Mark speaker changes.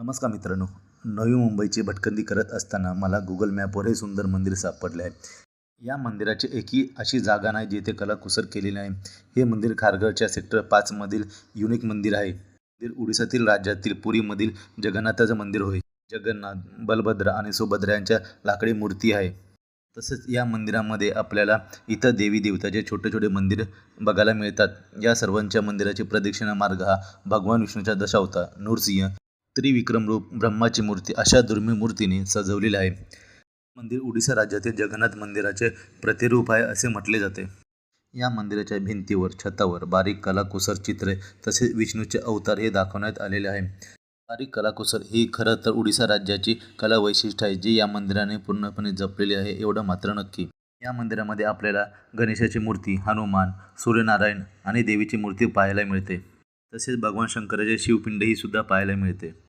Speaker 1: नमस्कार मित्रांनो. नवी मुंबईची भटकंती करत असताना मला गुगल मॅपवर हे सुंदर मंदिर सापडले आहे. या मंदिराची एकही अशी जागा नाही जिथे कलाकुसर केलेली नाही. हे मंदिर खारघरच्या सेक्टर 5 मधील युनिक मंदिर आहे. मंदिर ओडिशातील राज्यातील पुरीमधील जगन्नाथाचं मंदिर होय. जगन्नाथ, बलभद्र आणि सुभद्रा यांच्या लाकडी मूर्ती आहे. तसेच या मंदिरामध्ये आपल्याला इतर देवी देवताचे छोटे छोटे मंदिर बघायला मिळतात. या सर्वांच्या मंदिराची प्रदक्षिणा मार्ग हा भगवान विष्णूच्या दशावतार, नृसिंह, त्रिविक्रम रूप, ब्रह्माची मूर्ती अशा दुर्मिळ मूर्तीने सजवलेले आहे. मंदिर ओडिशा राज्यातील जगन्नाथ मंदिराचे प्रतिरूप आहे असे म्हटले जाते. या मंदिराच्या भिंतीवर, छतावर बारीक कलाकुसर चित्रे तसेच विष्णूचे अवतार हे दाखवण्यात आलेले आहे. बारीक कलाकुसर ही खरं तर ओडिशा राज्याची कला वैशिष्ट्य आहे, जी या मंदिराने पूर्णपणे जपलेली आहे एवढं मात्र नक्की. या मंदिरामध्ये आपल्याला गणेशाची मूर्ती, हनुमान, सूर्यनारायण आणि देवीची मूर्ती पाहायला मिळते. तसेच भगवान शंकराचे शिवपिंडही सुद्धा पाहायला मिळते.